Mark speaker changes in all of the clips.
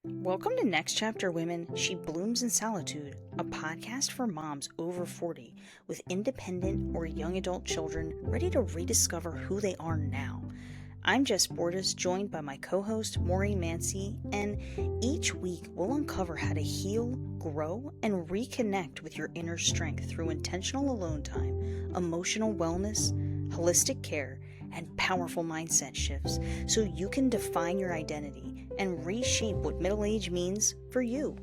Speaker 1: Welcome to Next Chapter Women, She Blooms in Solitude, a podcast for moms over 40 with independent or young adult children ready to rediscover who they are now. I'm Jess Bordas, joined by my co-host Maureen Mansi, and each week we'll uncover how to heal, grow, and reconnect with your inner strength through intentional alone time, emotional wellness, holistic care, and powerful mindset shifts so you can define your identity and reshape what middle age means for you.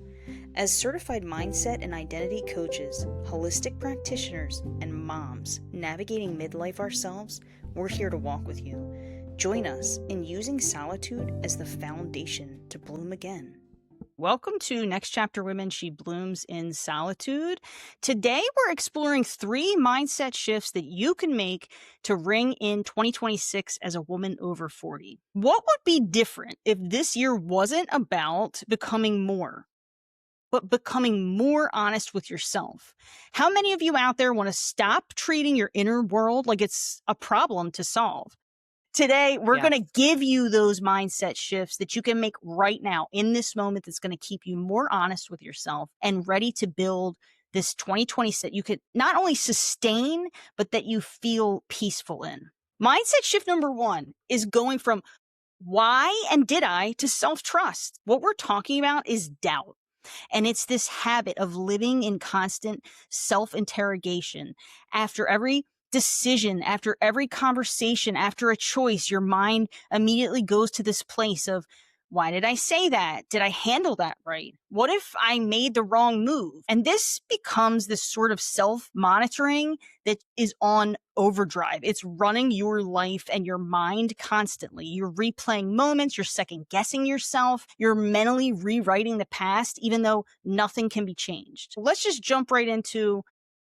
Speaker 1: As certified mindset and identity coaches, holistic practitioners, and moms navigating midlife ourselves, we're here to walk with you. Join us in using solitude as the foundation to bloom again. Welcome to Next Chapter Women, She Blooms in Solitude. Today, we're exploring 3 mindset shifts that you can make to ring in 2026 as a woman over 40. What would be different if this year wasn't about becoming more, but becoming more honest with yourself? How many of you out there want to stop treating your inner world like it's a problem to solve? Today, we're going to give you those mindset shifts that you can make right now in this moment that's going to keep you more honest with yourself and ready to build this 2026 you could not only sustain, but that you feel peaceful in. Mindset shift number 1 is going from why and did I to self-trust. What we're talking about is doubt. And it's this habit of living in constant self-interrogation. After every decision, after every conversation, after a choice, your mind immediately goes to this place of, why did I say that? Did I handle that right? What if I made the wrong move? And this becomes this sort of self-monitoring that is on overdrive. It's running your life and your mind constantly. You're replaying moments, you're second guessing yourself, you're mentally rewriting the past, even though nothing can be changed. Let's just jump right into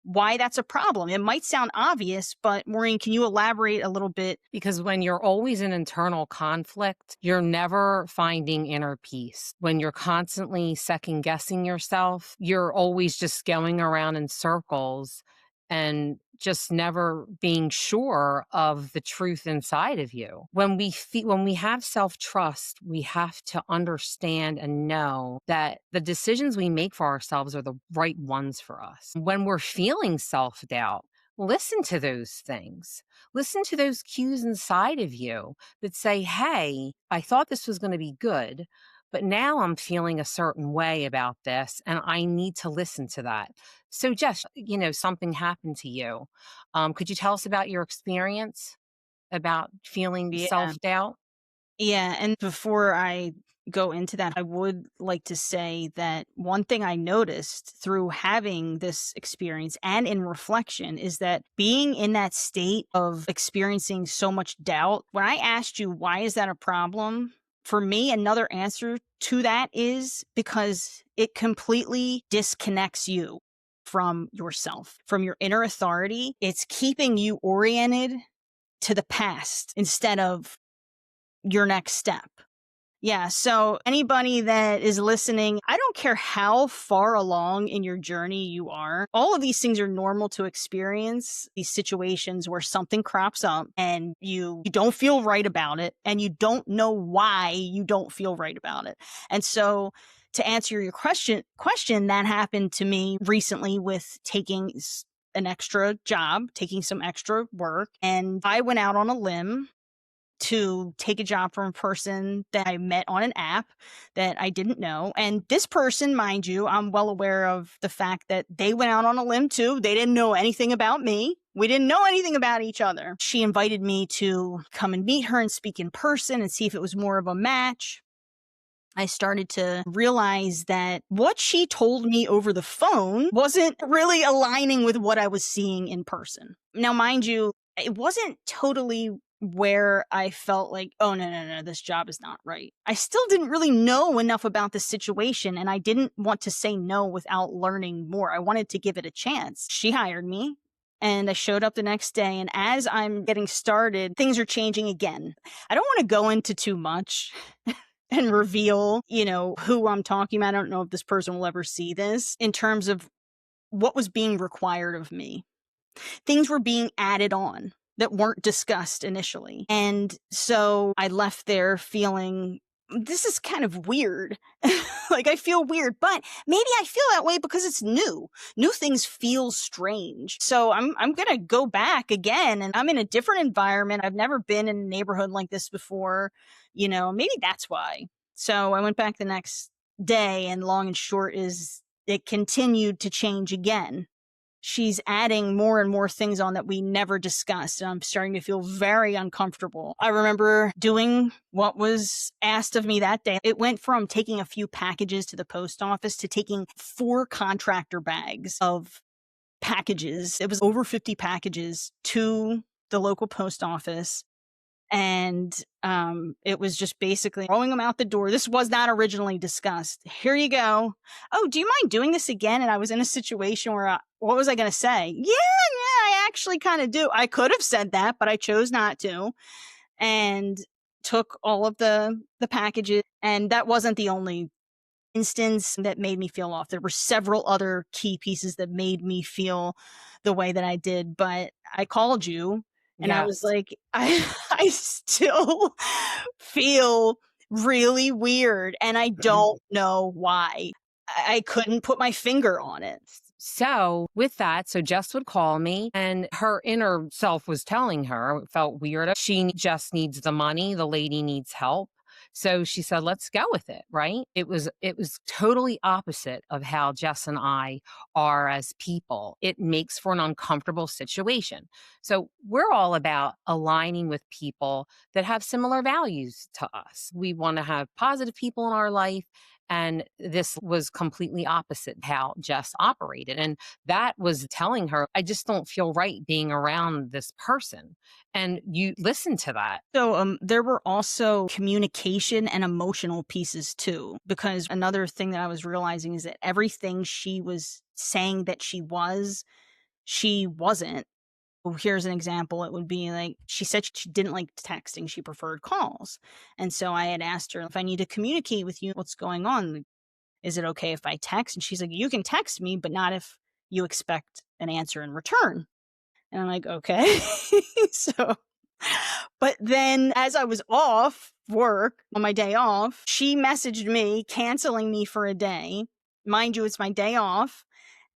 Speaker 1: why that's a problem. It might sound obvious, but Maureen, can you elaborate a little bit?
Speaker 2: Because when you're always in internal conflict, you're never finding inner peace. When you're constantly second guessing yourself, you're always just going around in circles and just never being sure of the truth inside of you. When we have self-trust, we have to understand and know that the decisions we make for ourselves are the right ones for us. When we're feeling self-doubt, listen to those things. Listen to those cues inside of you that say, hey, I thought this was going to be good, but now I'm feeling a certain way about this, and I need to listen to that. So, Jess, something happened to you. Could you tell us about your experience about feeling self-doubt?
Speaker 1: Yeah, and before I go into that, I would like to say that one thing I noticed through having this experience and in reflection is that being in that state of experiencing so much doubt, when I asked you, why is that a problem? For me, another answer to that is because it completely disconnects you from yourself, from your inner authority. It's keeping you oriented to the past instead of your next step. Yeah. So anybody that is listening, I don't care how far along in your journey you are. All of these things are normal to experience. These situations where something crops up and you don't feel right about it and you don't know why you don't feel right about it. And so to answer your question, that happened to me recently with taking an extra job, taking some extra work. And I went out on a limb to take a job from a person that I met on an app that I didn't know. And this person, mind you, I'm well aware of the fact that they went out on a limb too. They didn't know anything about me. We didn't know anything about each other. She invited me to come and meet her and speak in person and see if it was more of a match. I started to realize that what she told me over the phone wasn't really aligning with what I was seeing in person. Now, mind you, it wasn't totally where I felt like, oh, no, this job is not right. I still didn't really know enough about the situation, and I didn't want to say no without learning more. I wanted to give it a chance. She hired me, and I showed up the next day, and as I'm getting started, things are changing again. I don't want to go into too much and reveal, who I'm talking about. I don't know if this person will ever see this in terms of what was being required of me. Things were being added on that weren't discussed initially. And so I left there feeling this is kind of weird. Like, I feel weird, but maybe I feel that way because it's new. New things feel strange. So I'm going to go back again, and I'm in a different environment. I've never been in a neighborhood like this before, maybe that's why. So I went back the next day, and long and short is it continued to change again. She's adding more and more things on that we never discussed. And I'm starting to feel very uncomfortable. I remember doing what was asked of me that day. It went from taking a few packages to the post office to taking 4 contractor bags of packages. It was over 50 packages to the local post office. And it was just basically throwing them out the door. This was not originally discussed. Here you go. Oh, do you mind doing this again? And I was in a situation where, what was I going to say? Yeah, I actually kind of do. I could have said that, but I chose not to. And took all of the packages. And that wasn't the only instance that made me feel off. There were several other key pieces that made me feel the way that I did, but I called you and I was
Speaker 2: Yes.
Speaker 1: like, I still feel really weird and I don't know why. I couldn't put my finger on it.
Speaker 2: So with that, so Jess would call me and her inner self was telling her, it felt weird. She just needs the money. The lady needs help. So she said, let's go with it. Right. It was totally opposite of how Jess and I are as people. It makes for an uncomfortable situation. So we're all about aligning with people that have similar values to us. We want to have positive people in our life. And this was completely opposite how Jess operated. And that was telling her, I just don't feel right being around this person. And you listen to that.
Speaker 1: So there were also communication and emotional pieces too, because another thing that I was realizing is that everything she was saying that she wasn't. Well, here's an example. It would be like she said she didn't like texting, she preferred calls. And so I had asked her, if I need to communicate with you, what's going on? Like, is it okay if I text? And she's like, you can text me, but not if you expect an answer in return. And I'm like, okay. So, but then as I was off work on my day off, she messaged me canceling me for a day. Mind you, it's my day off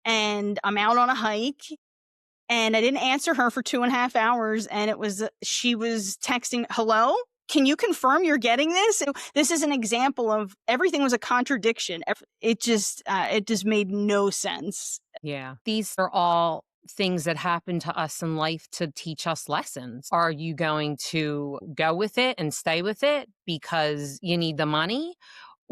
Speaker 1: and I'm out on a hike and I didn't answer her for 2.5 hours. And she was texting, hello? Can you confirm you're getting this? This is an example of everything was a contradiction. It just made no sense.
Speaker 2: Yeah. These are all things that happen to us in life to teach us lessons. Are you going to go with it and stay with it because you need the money?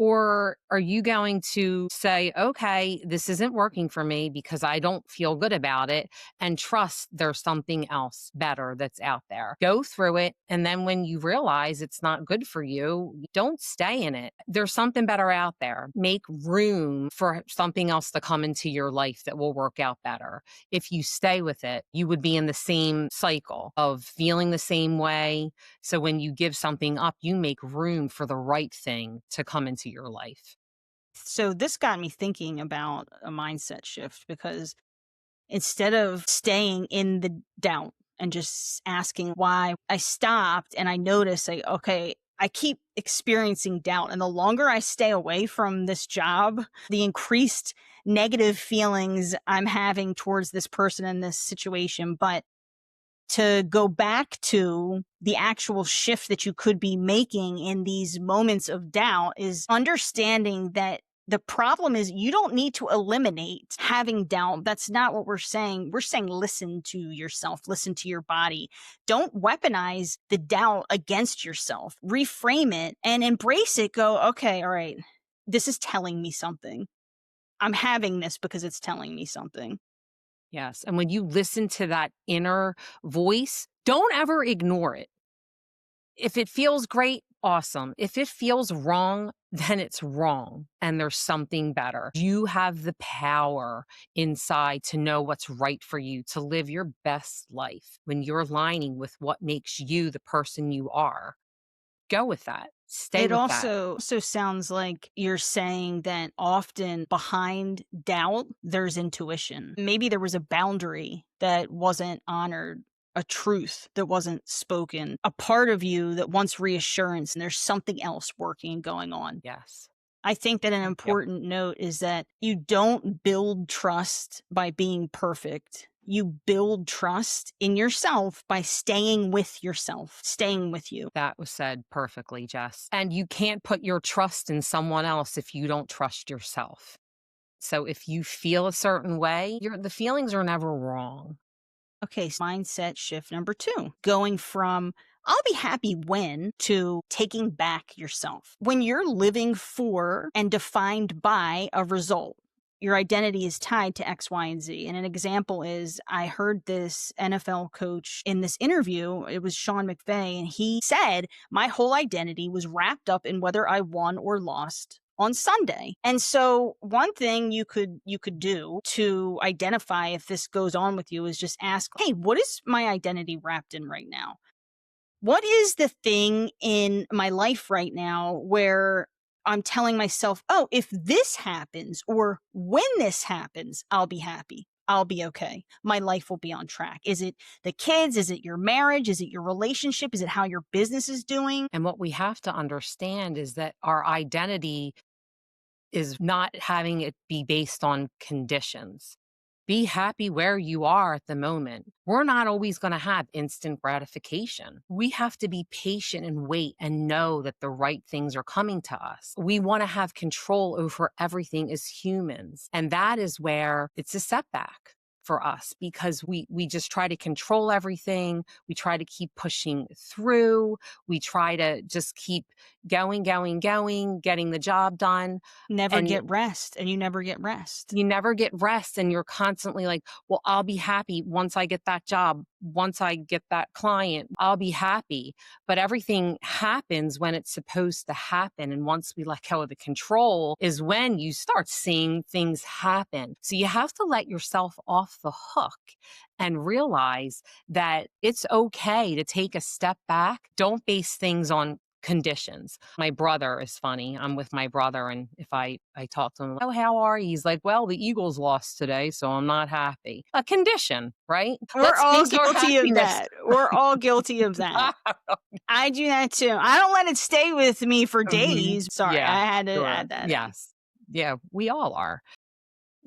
Speaker 2: Or are you going to say, okay, this isn't working for me because I don't feel good about it and trust there's something else better that's out there? Go through it. And then when you realize it's not good for you, don't stay in it. There's something better out there. Make room for something else to come into your life that will work out better. If you stay with it, you would be in the same cycle of feeling the same way. So when you give something up, you make room for the right thing to come into your life.
Speaker 1: So this got me thinking about a mindset shift because instead of staying in the doubt and just asking why, I stopped and I noticed, like, okay, I keep experiencing doubt. And the longer I stay away from this job, the increased negative feelings I'm having towards this person in this situation. But to go back to the actual shift that you could be making in these moments of doubt is understanding that the problem is you don't need to eliminate having doubt. That's not what we're saying. We're saying listen to yourself, listen to your body. Don't weaponize the doubt against yourself. Reframe it and embrace it. Go, okay, all right, this is telling me something. I'm having this because it's telling me something.
Speaker 2: Yes. And when you listen to that inner voice, don't ever ignore it. If it feels great, awesome. If it feels wrong, then it's wrong and there's something better. You have the power inside to know what's right for you, to live your best life when you're aligning with what makes you the person you are. Go with that. Stay
Speaker 1: It
Speaker 2: with that.
Speaker 1: also sounds like you're saying that often behind doubt, there's intuition. Maybe there was a boundary that wasn't honored. a truth that wasn't spoken, a part of you that wants reassurance, and there's something else working and going on.
Speaker 2: Yes.
Speaker 1: I think that an
Speaker 2: Thank you.
Speaker 1: important note is that you don't build trust by being perfect. You build trust in yourself by staying with yourself, staying with you.
Speaker 2: That was said perfectly, Jess. And you can't put your trust in someone else if you don't trust yourself. So if you feel a certain way, the feelings are never wrong.
Speaker 1: Okay, so mindset shift number 2, going from I'll be happy when to taking back yourself. When you're living for and defined by a result, your identity is tied to X, Y, and Z. And an example is I heard this NFL coach in this interview. It was Sean McVay, and he said, my whole identity was wrapped up in whether I won or lost on Sunday. And so one thing you could do to identify if this goes on with you is just ask, hey, what is my identity wrapped in right now? What is the thing in my life right now where I'm telling myself, oh, if this happens or when this happens, I'll be happy. I'll be okay. My life will be on track. Is it the kids? Is it your marriage? Is it your relationship? Is it how your business is doing?
Speaker 2: And what we have to understand is that our identity is not having it be based on conditions. Be happy where you are at the moment. We're not always going to have instant gratification. We have to be patient and wait and know that the right things are coming to us. We want to have control over everything as humans. And that is where it's a setback for us because we just try to control everything. We try to keep pushing through. We try to just keep going, getting the job done.
Speaker 1: Never get rest, and you never get rest.
Speaker 2: You never get rest, and you're constantly like, well, I'll be happy once I get that job, once I get that client, I'll be happy. But everything happens when it's supposed to happen. And once we let go of the control is when you start seeing things happen. So you have to let yourself off the hook and realize that it's okay to take a step back. Don't base things on conditions. My brother is funny. I'm with my brother, and if I talk to him, oh, how are you? He's like, well, the Eagles lost today, so I'm not happy. A condition, right?
Speaker 1: We're all guilty of that. We're all guilty of that. I do that too. I don't let it stay with me for days. Sorry,
Speaker 2: Yeah,
Speaker 1: I had to
Speaker 2: sure.
Speaker 1: add that.
Speaker 2: Yes. Yeah, we all are.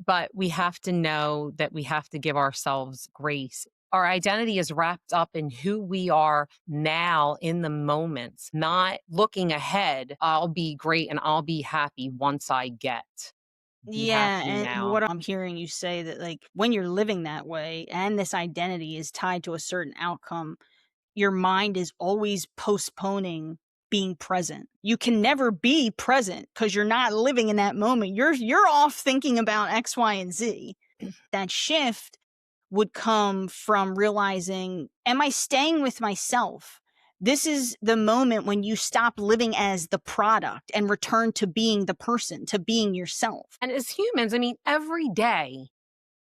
Speaker 2: But we have to know that we have to give ourselves grace. Our identity is wrapped up in who we are now in the moment, not looking ahead. I'll be great and I'll be happy once I get. Be
Speaker 1: Yeah,
Speaker 2: happy
Speaker 1: and
Speaker 2: now.
Speaker 1: what I'm hearing you say that like when you're living that way and this identity is tied to a certain outcome, your mind is always postponing being present. You can never be present because you're not living in that moment. You're off thinking about X, Y, and Z. That shift would come from realizing, am I staying with myself? This is the moment when you stop living as the product and return to being the person, to being yourself.
Speaker 2: And as humans, I mean, every day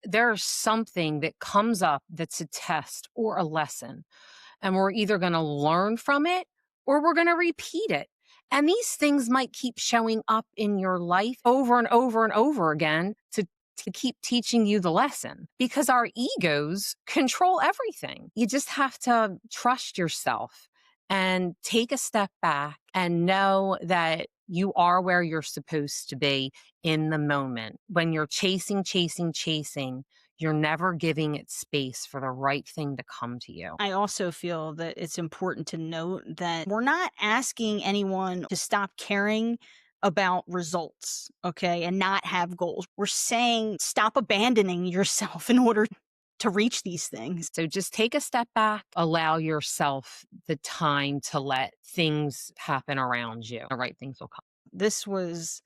Speaker 2: there's something that comes up that's a test or a lesson. And we're either going to learn from it or we're going to repeat it. And these things might keep showing up in your life over and over and over again to keep teaching you the lesson because our egos control everything. You just have to trust yourself and take a step back and know that you are where you're supposed to be in the moment. When you're chasing, you're never giving it space for the right thing to come to you.
Speaker 1: I also feel that it's important to note that we're not asking anyone to stop caring about results, okay, and not have goals. We're saying stop abandoning yourself in order to reach these things.
Speaker 2: So just take a step back, allow yourself the time to let things happen around you. The right things will come.
Speaker 1: This was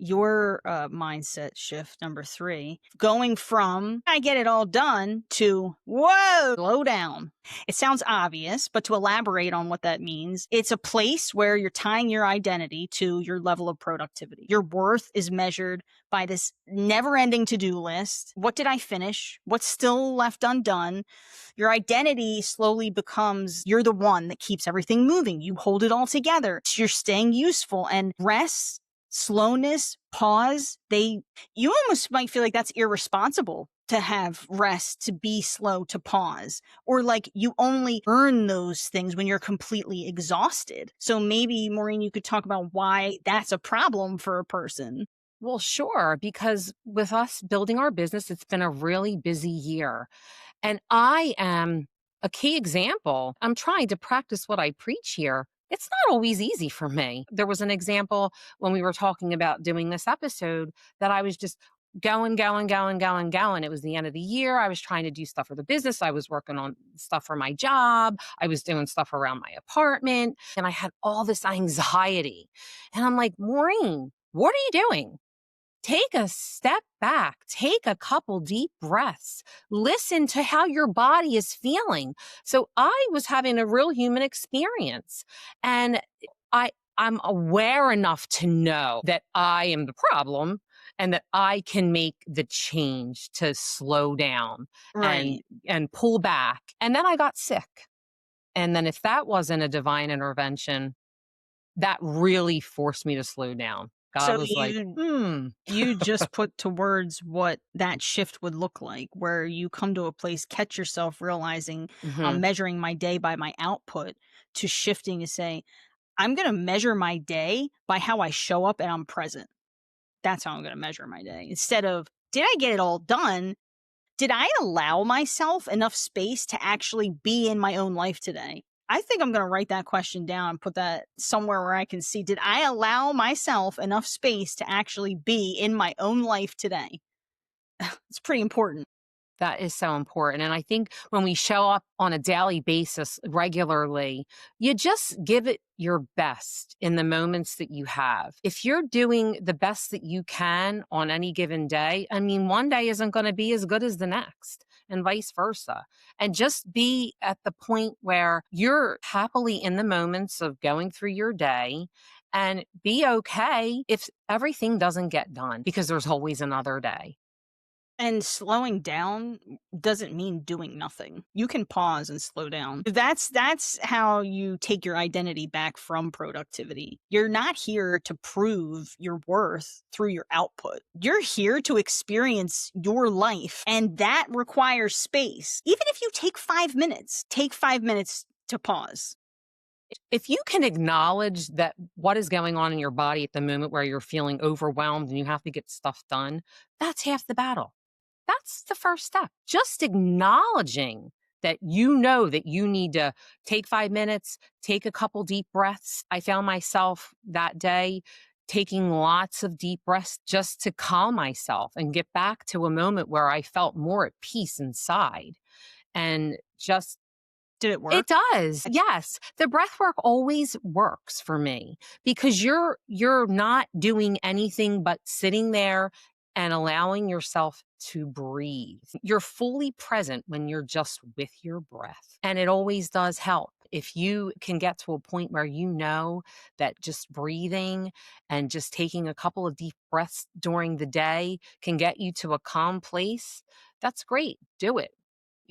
Speaker 1: your mindset shift number 3, going from I get it all done to whoa, slow down. It sounds obvious, but to elaborate on what that means, it's a place where you're tying your identity to your level of productivity. Your worth is measured by this never-ending to-do list. What did I finish? What's still left undone? Your identity slowly becomes you're the one that keeps everything moving. You hold it all together. You're staying useful, and rest, slowness, pause, you almost might feel like that's irresponsible to have rest, to be slow, to pause. Or like you only earn those things when you're completely exhausted. So maybe, Maureen, you could talk about why that's a problem for a person.
Speaker 2: Well, sure, because with us building our business, it's been a really busy year. And I am a key example. I'm trying to practice what I preach here. It's not always easy for me. There was an example when we were talking about doing this episode that I was just going. It was the end of the year. I was trying to do stuff for the business. I was working on stuff for my job. I was doing stuff around my apartment. And I had all this anxiety. And I'm like, Maureen, what are you doing? Take a step back, take a couple deep breaths, listen to how your body is feeling. So I was having a real human experience, and I'm aware enough to know that I am the problem and that I can make the change to slow down and
Speaker 1: Right.
Speaker 2: and pull back. And then I got sick. And then if that wasn't a divine intervention, that really forced me to slow down. God
Speaker 1: So
Speaker 2: was like,
Speaker 1: you just put to words what that shift would look like, where you come to a place, catch yourself realizing I'm
Speaker 2: mhm.
Speaker 1: measuring my day by my output, to shifting to say, I'm going to measure my day by how I show up and I'm present. That's how I'm going to measure my day. Instead of, did I get it all done? Did I allow myself enough space to actually be in my own life today? I think I'm going to write that question down and put that somewhere where I can see. Did I allow myself enough space to actually be in my own life today? It's pretty important.
Speaker 2: That is so important. And I think when we show up on a daily basis regularly, you just give it your best in the moments that you have. If you're doing the best that you can on any given day, I mean, one day isn't going to be as good as the next, and vice versa. And just be at the point where you're happily in the moments of going through your day, and be okay if everything doesn't get done, because there's always another day.
Speaker 1: And slowing down doesn't mean doing nothing. You can pause and slow down. That's how you take your identity back from productivity. You're not here to prove your worth through your output. You're here to experience your life, and that requires space. Even if you take 5 minutes to pause.
Speaker 2: If you can acknowledge that what is going on in your body at the moment where you're feeling overwhelmed and you have to get stuff done, that's half the battle. That's the first step. Just acknowledging that you know that you need to take 5 minutes, take a couple deep breaths. I found myself that day taking lots of deep breaths just to calm myself and get back to a moment where I felt more at peace inside. And just
Speaker 1: Did it
Speaker 2: it
Speaker 1: work?
Speaker 2: does. Yes. The breath work always works for me because you're not doing anything but sitting there and allowing yourself to breathe. You're fully present when you're just with your breath. And it always does help. If you can get to a point where you know that just breathing and just taking a couple of deep breaths during the day can get you to a calm place, that's great. Do it.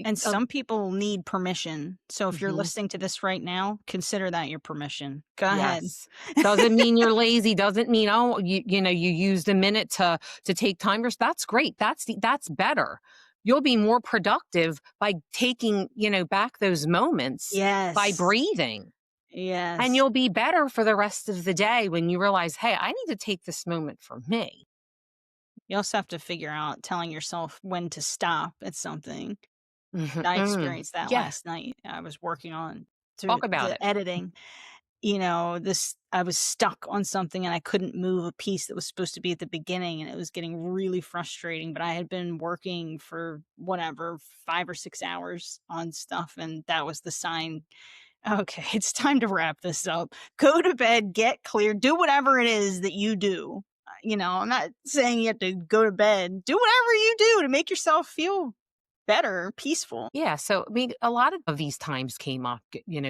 Speaker 1: And some people need permission. So if you're
Speaker 2: Mhm.
Speaker 1: listening to this right now, consider that your permission. Go ahead.
Speaker 2: Yes. Doesn't mean you're lazy, doesn't mean, oh, you used a minute to take time. That's great. That's better. You'll be more productive by taking, back those moments by
Speaker 1: Yes.
Speaker 2: breathing. And
Speaker 1: Yes.
Speaker 2: you'll be better for the rest of the day when you realize, hey, I need to take this moment for me.
Speaker 1: You also have to figure out telling yourself when to stop at something.
Speaker 2: Mhm.
Speaker 1: I experienced that
Speaker 2: Yeah.
Speaker 1: last night. I was working on through
Speaker 2: Talk about
Speaker 1: the
Speaker 2: it.
Speaker 1: editing. This I was stuck on something and I couldn't move a piece that was supposed to be at the beginning, and it was getting really frustrating, but I had been working for whatever 5 or 6 hours on stuff, and that was the sign. Okay, it's time to wrap this up. Go to bed, get clear, do whatever it is that you do. I'm not saying you have to go to bed. Do whatever you do to make yourself feel better, peaceful.
Speaker 2: Yeah. So, I mean, a lot of these times came up,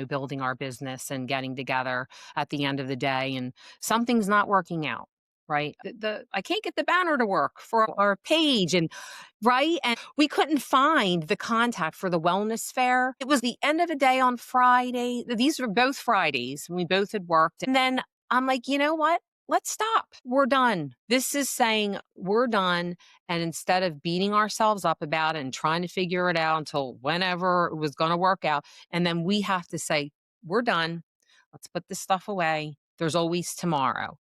Speaker 2: building our business and getting together at the end of the day, and something's not working out. Right. I can't get the banner to work for our page. And right. And we couldn't find the contact for the wellness fair. It was the end of the day on Friday. These were both Fridays. We both had worked. And then I'm like, you know what? let's stop. We're done. This is saying we're done. And instead of beating ourselves up about it and trying to figure it out until whenever it was going to work out, and then we have to say, we're done. Let's put this stuff away. There's always tomorrow.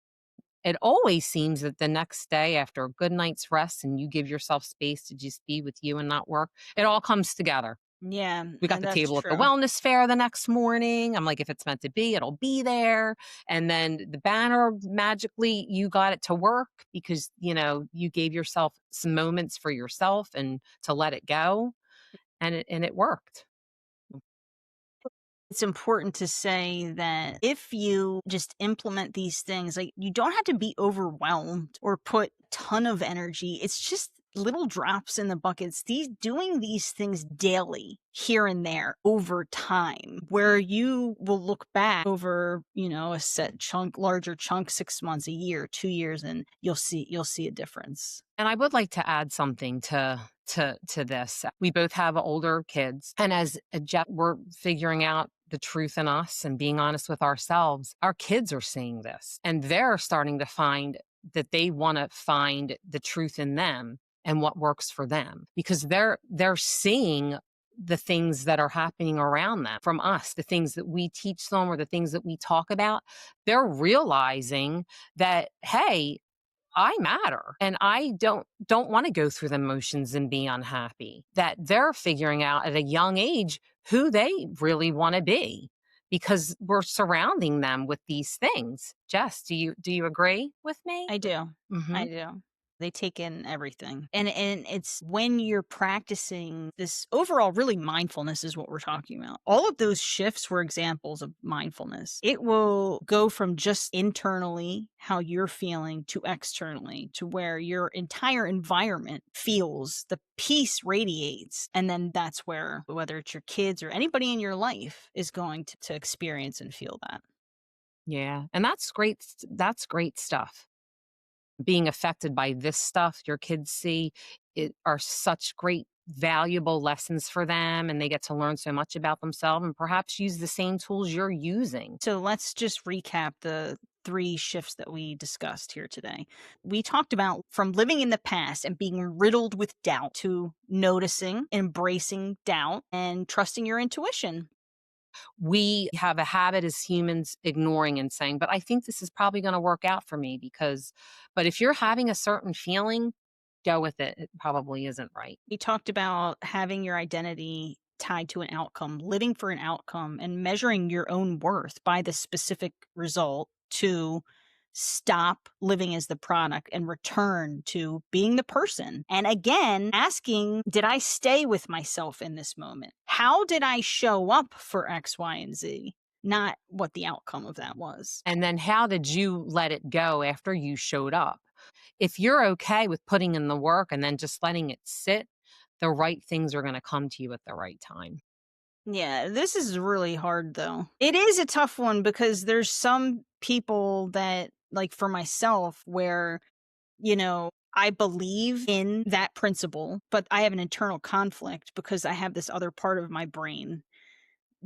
Speaker 2: It always seems that the next day after a good night's rest and you give yourself space to just be with you and not work, it all comes together.
Speaker 1: Yeah,
Speaker 2: We got the
Speaker 1: that's
Speaker 2: table at the
Speaker 1: true.
Speaker 2: wellness fair the next morning. I'm like, if it's meant to be, it'll be there. And then the banner magically, you got it to work because, you gave yourself some moments for yourself and to let it go. And it worked.
Speaker 1: It's important to say that if you just implement these things, like you don't have to be overwhelmed or put a ton of energy. It's just little drops in the buckets. Doing these things daily here and there over time, where you will look back over, a set chunk, larger chunk, 6 months, a year, 2 years, and you'll see a difference.
Speaker 2: And I would like to add something to this. We both have older kids, and as a we're figuring out the truth in us and being honest with ourselves. Our kids are seeing this, and they're starting to find that they want to find the truth in them and what works for them because they're seeing the things that are happening around them from us, the things that we teach them or the things that we talk about. They're realizing that, hey, I matter and I don't want to go through the motions and be unhappy. That they're figuring out at a young age who they really want to be because we're surrounding them with these things. Jess, do you agree with me?
Speaker 1: I do.
Speaker 2: Mhm.
Speaker 1: I do. They take in everything. And it's when you're practicing this overall really mindfulness is what we're talking about. All of those shifts were examples of mindfulness. It will go from just internally how you're feeling to externally to where your entire environment feels the peace radiates. And then that's where whether it's your kids or anybody in your life is going to experience and feel that.
Speaker 2: Yeah, and that's great stuff. Being affected by this stuff your kids see it are such great valuable lessons for them and they get to learn so much about themselves and perhaps use the same tools you're using.
Speaker 1: So let's just recap the three shifts that we discussed here today. We talked about from living in the past and being riddled with doubt to noticing, embracing doubt, and trusting your intuition.
Speaker 2: We have a habit as humans ignoring and saying, but I think this is probably going to work out for me but if you're having a certain feeling, go with it. It probably isn't right.
Speaker 1: We talked about having your identity tied to an outcome, living for an outcome, and measuring your own worth by the specific result to stop living as the product and return to being the person. And again, asking, did I stay with myself in this moment? How did I show up for X, Y, and Z? Not what the outcome of that was.
Speaker 2: And then how did you let it go after you showed up? If you're okay with putting in the work and then just letting it sit, the right things are going to come to you at the right time.
Speaker 1: Yeah, this is really hard though. It is a tough one because there's some people that, like for myself, where, I believe in that principle, but I have an internal conflict because I have this other part of my brain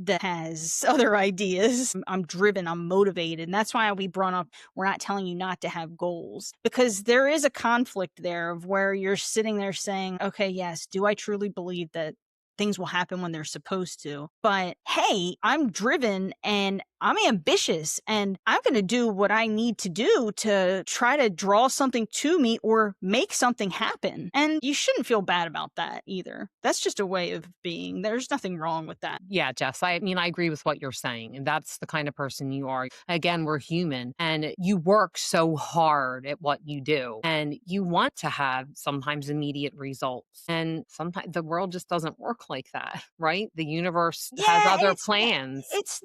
Speaker 1: that has other ideas. I'm driven, I'm motivated. And that's why we brought up we're not telling you not to have goals because there is a conflict there of where you're sitting there saying, okay, yes, do I truly believe that things will happen when they're supposed to? But hey, I'm driven and I'm ambitious and I'm going to do what I need to do to try to draw something to me or make something happen. And you shouldn't feel bad about that either. That's just a way of being. There's nothing wrong with that.
Speaker 2: Yeah, Jess, I mean, I agree with what you're saying. And that's the kind of person you are. Again, we're human and you work so hard at what you do and you want to have sometimes immediate results. And sometimes the world just doesn't work like that, right? The universe has
Speaker 1: Yeah, and
Speaker 2: other plans.
Speaker 1: it's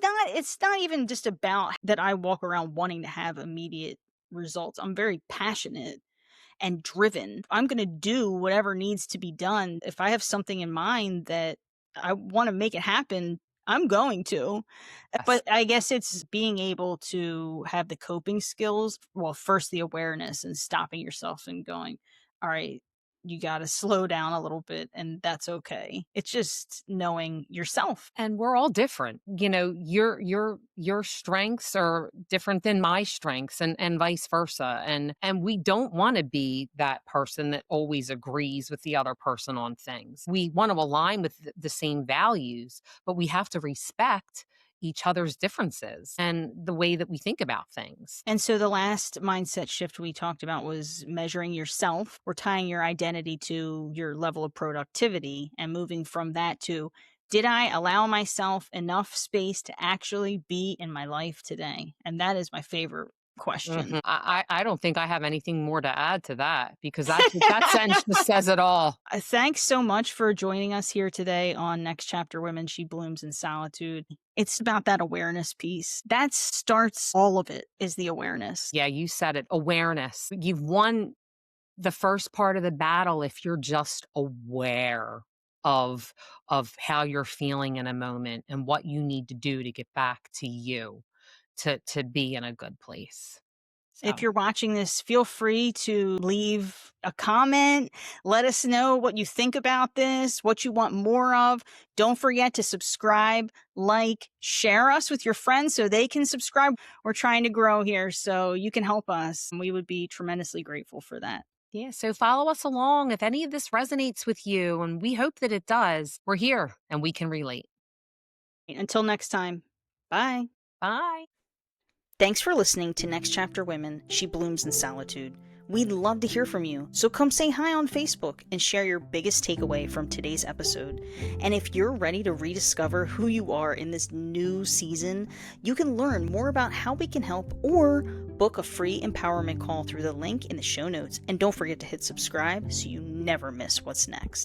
Speaker 1: not even just about that I walk around wanting to have immediate results. I'm very passionate and driven. I'm going to do whatever needs to be done. If I have something in mind that I want to make it happen, I'm going to.
Speaker 2: Yes.
Speaker 1: But I guess it's being able to have the coping skills. Well, first the awareness and stopping yourself and going, all right, you got to slow down a little bit, and that's okay. It's just knowing yourself.
Speaker 2: And we're all different. You know, your strengths are different than my strengths, and vice versa. And we don't want to be that person that always agrees with the other person on things. We want to align with the same values, but we have to respect each other's differences and the way that we think about things.
Speaker 1: And so the last mindset shift we talked about was measuring yourself or tying your identity to your level of productivity and moving from that to, did I allow myself enough space to actually be in my life today? And that is my favorite question.
Speaker 2: I don't think I have anything more to add to that because that sentence just says it all.
Speaker 1: Thanks so much for joining us here today on Next Chapter Women, She Blooms in Solitude. It's about that awareness piece. That starts all of it, is the awareness.
Speaker 2: Yeah, you said it. Awareness. You've won the first part of the battle if you're just aware of how you're feeling in a moment and what you need to do to get back to you to be in a good place.
Speaker 1: If
Speaker 2: So,
Speaker 1: you're watching this, feel free to leave a comment. Let us know what you think about this, what you want more of. Don't forget to subscribe, like, share us with your friends so they can subscribe. We're trying to grow here, so you can help us. We would be tremendously grateful for that.
Speaker 2: yeah, so follow us along if any of this resonates with you, and we hope that it does. We're here and we can relate.
Speaker 1: Until next time, bye.
Speaker 2: Bye.
Speaker 1: Thanks for listening to Next Chapter Women, She Blooms in Solitude. We'd love to hear from you, so come say hi on Facebook and share your biggest takeaway from today's episode. And if you're ready to rediscover who you are in this new season, you can learn more about how we can help or book a free empowerment call through the link in the show notes. And don't forget to hit subscribe so you never miss what's next.